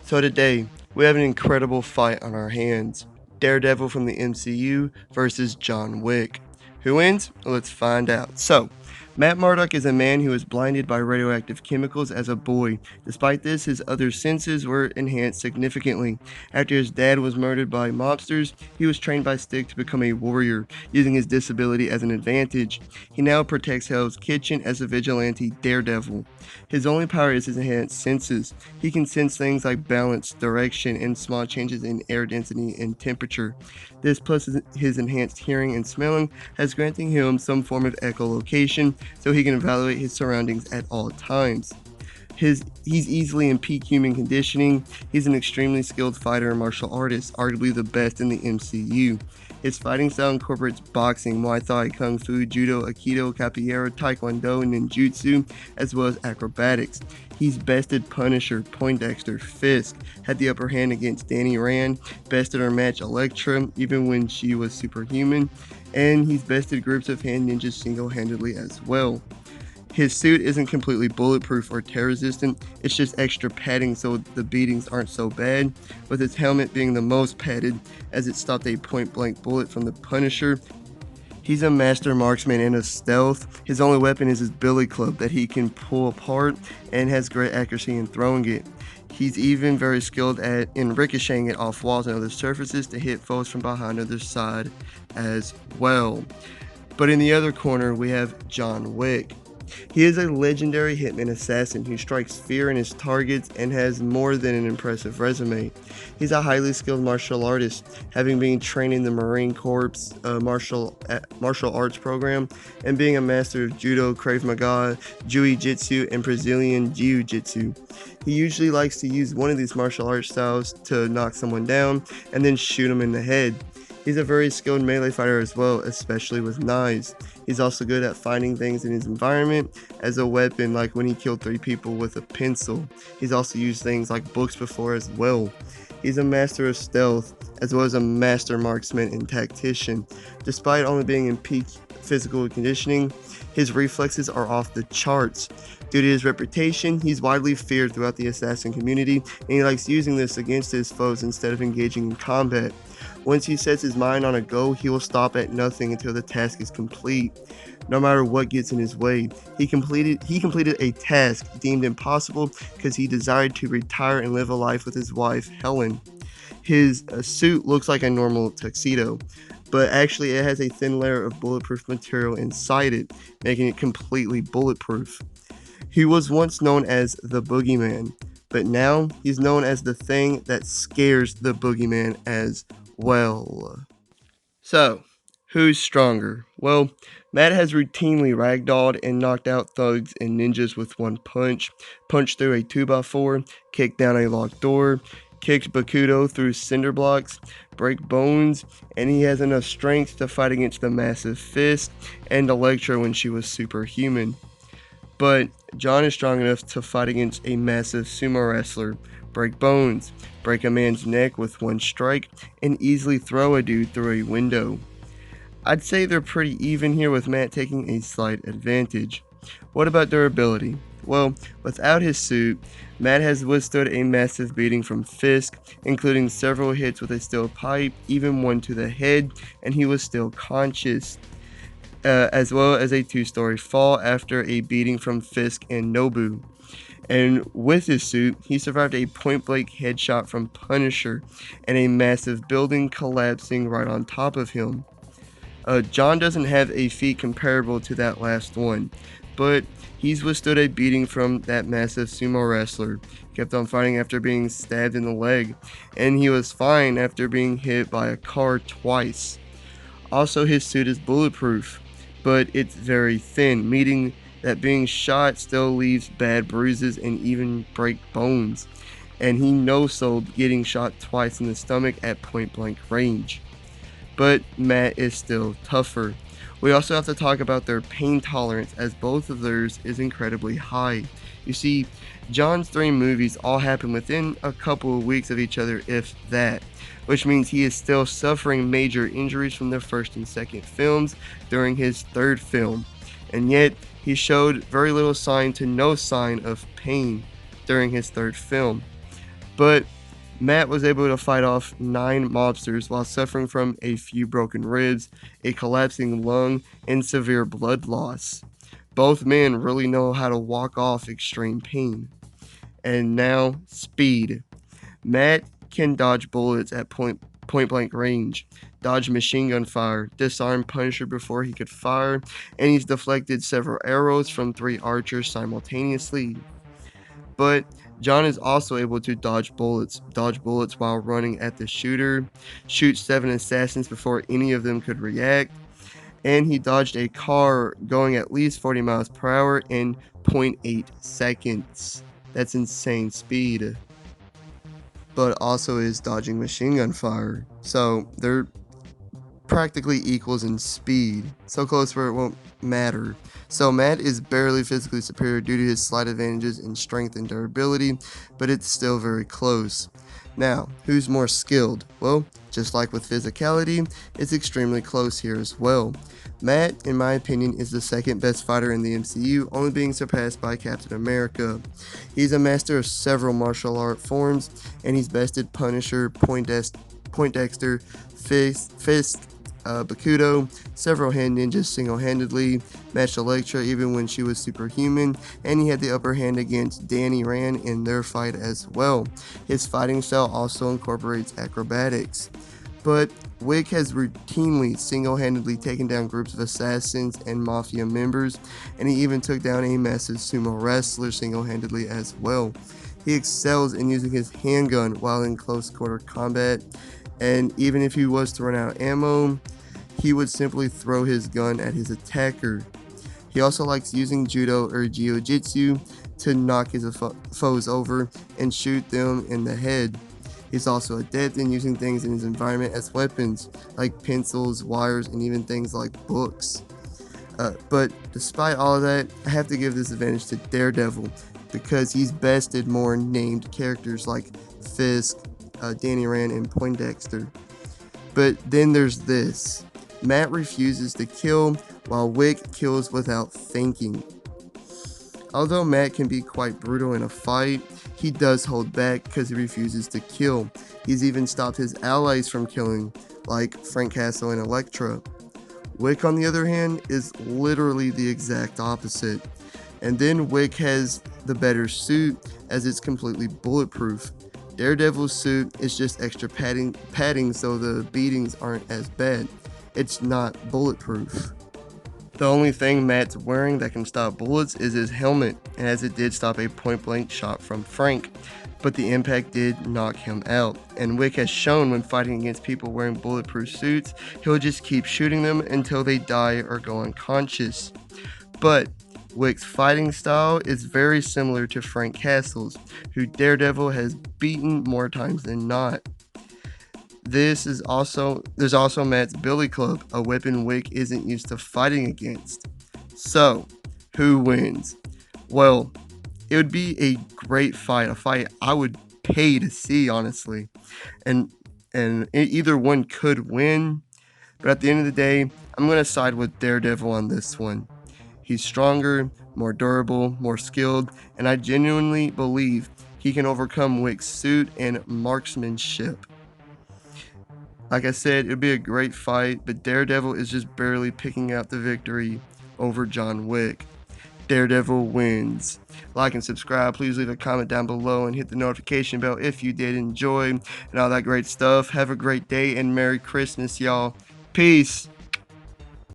So today, we have an incredible fight on our hands. Daredevil from the MCU versus John Wick. Who wins? Let's find out. So, Matt Murdock is a man who was blinded by radioactive chemicals as a boy. Despite this, his other senses were enhanced significantly. After his dad was murdered by mobsters, he was trained by Stick to become a warrior, using his disability as an advantage. He now protects Hell's Kitchen as a vigilante Daredevil. His only power is his enhanced senses. He can sense things like balance, direction, and small changes in air density and temperature. This plus his enhanced hearing and smelling has granting him some form of echolocation so he can evaluate his surroundings at all times. He's easily in peak human conditioning. He's an extremely skilled fighter and martial artist, arguably the best in the MCU. His fighting style incorporates boxing, Muay Thai, Kung Fu, Judo, Aikido, Capoeira, Taekwondo, and Ninjutsu, as well as acrobatics. He's bested Punisher, Poindexter, Fisk, had the upper hand against Danny Rand, bested her match Elektra, even when she was superhuman, and he's bested groups of hand ninjas single-handedly as well. His suit isn't completely bulletproof or tear resistant, it's just extra padding so the beatings aren't so bad, with his helmet being the most padded as it stopped a point-blank bullet from the Punisher. He's a master marksman and a stealth. His only weapon is his billy club that he can pull apart and has great accuracy in throwing it. He's even very skilled in ricocheting it off walls and other surfaces to hit foes from behind the other side as well. But in the other corner, we have John Wick. He is a legendary Hitman assassin who strikes fear in his targets and has more than an impressive resume. He's a highly skilled martial artist, having been trained in the Marine Corps martial arts program and being a master of Judo, Krav Maga, Jiu-Jitsu, and Brazilian Jiu-Jitsu. He usually likes to use one of these martial arts styles to knock someone down and then shoot him in the head. He's a very skilled melee fighter as well, especially with knives. He's also good at finding things in his environment as a weapon, like when he killed 3 people with a pencil. He's also used things like books before as well. He's a master of stealth, as well as a master marksman and tactician. Despite only being in peak physical conditioning, his reflexes are off the charts. Due to his reputation, he's widely feared throughout the assassin community, and he likes using this against his foes instead of engaging in combat. Once he sets his mind on a goal, he will stop at nothing until the task is complete, no matter what gets in his way. He completed a task deemed impossible because he desired to retire and live a life with his wife, Helen. His suit looks like a normal tuxedo, but actually it has a thin layer of bulletproof material inside it, making it completely bulletproof. He was once known as the Boogeyman, but now he's known as the thing that scares the Boogeyman as well. So, who's stronger? Well, Matt has routinely ragdolled and knocked out thugs and ninjas with one punch, punched through a 2x4, kicked down a locked door, kicked Bakudo through cinder blocks, break bones, and he has enough strength to fight against the massive fist and Elektra when she was superhuman. But John is strong enough to fight against a massive sumo wrestler, break bones, break a man's neck with one strike, and easily throw a dude through a window. I'd say they're pretty even here, with Matt taking a slight advantage. What about durability? Well, without his suit, Matt has withstood a massive beating from Fisk, including several hits with a steel pipe, even one to the head, and he was still conscious. As well as a 2-story fall after a beating from Fisk and Nobu. And with his suit, he survived a point-blank headshot from Punisher and a massive building collapsing right on top of him. John doesn't have a feat comparable to that last one, but he's withstood a beating from that massive sumo wrestler, kept on fighting after being stabbed in the leg, and he was fine after being hit by a car twice. Also, his suit is bulletproof, but it's very thin, meaning that being shot still leaves bad bruises and even break bones, and he no-sold getting shot twice in the stomach at point-blank range. But Matt is still tougher. We also have to talk about their pain tolerance, as both of theirs is incredibly high. You see, John's 3 movies all happen within a couple of weeks of each other, if that, which means he is still suffering major injuries from the first and second films during his 3rd film, and yet he showed very little sign to no sign of pain during his 3rd film. But Matt was able to fight off 9 mobsters while suffering from a few broken ribs, a collapsing lung, and severe blood loss. Both men really know how to walk off extreme pain. And now, speed. Matt can dodge bullets at point blank range, dodge machine gun fire, disarm Punisher before he could fire, and he's deflected several arrows from 3 archers simultaneously. But John is also able to dodge bullets while running at the shooter, shoot 7 assassins before any of them could react, and he dodged a car going at least 40 miles per hour in 0.8 seconds. That's insane speed. But also is dodging machine gun fire. So they're practically equals in speed, so close where it won't matter. So Matt is barely physically superior due to his slight advantages in strength and durability, but it's still very close. Now, who's more skilled? Well, just like with physicality, it's extremely close here as well. Matt, in my opinion, is the second best fighter in the MCU, only being surpassed by Captain America. He's a master of several martial art forms, and he's bested Punisher, Poindexter, Fisk, Bakudo, several hand ninjas single-handedly, matched Elektra even when she was superhuman, and he had the upper hand against Danny Rand in their fight as well. His fighting style also incorporates acrobatics. But Wick has routinely single-handedly taken down groups of assassins and mafia members, and he even took down a massive sumo wrestler single-handedly as well. He excels in using his handgun while in close-quarter combat, and even if he was to run out of ammo, he would simply throw his gun at his attacker. He also likes using judo or jiu-jitsu to knock his foes over and shoot them in the head. He's also adept in using things in his environment as weapons, like pencils, wires, and even things like books. But despite all of that, I have to give this advantage to Daredevil because he's bested more named characters like Fisk, Danny Rand, and Poindexter. But then there's this. Matt refuses to kill, while Wick kills without thinking. Although Matt can be quite brutal in a fight, he does hold back because he refuses to kill. He's even stopped his allies from killing, like Frank Castle and Elektra. Wick, on the other hand, is literally the exact opposite. And then Wick has the better suit, as it's completely bulletproof. Daredevil's suit is just extra padding so the beatings aren't as bad. It's not bulletproof. The only thing Matt's wearing that can stop bullets is his helmet, and as it did stop a point-blank shot from Frank, but the impact did knock him out. And Wick has shown when fighting against people wearing bulletproof suits, he'll just keep shooting them until they die or go unconscious. But Wick's fighting style is very similar to Frank Castle's, who Daredevil has beaten more times than not. There's also Matt's Billy Club, a weapon Wick isn't used to fighting against. So, who wins? Well, it would be a great fight, a fight I would pay to see, honestly. And either one could win, but at the end of the day, I'm going to side with Daredevil on this one. He's stronger, more durable, more skilled, and I genuinely believe he can overcome Wick's suit and marksmanship. Like I said, it would be a great fight, but Daredevil is just barely picking out the victory over John Wick. Daredevil wins. Like and subscribe. Please leave a comment down below and hit the notification bell if you did enjoy and all that great stuff. Have a great day and Merry Christmas, y'all. Peace.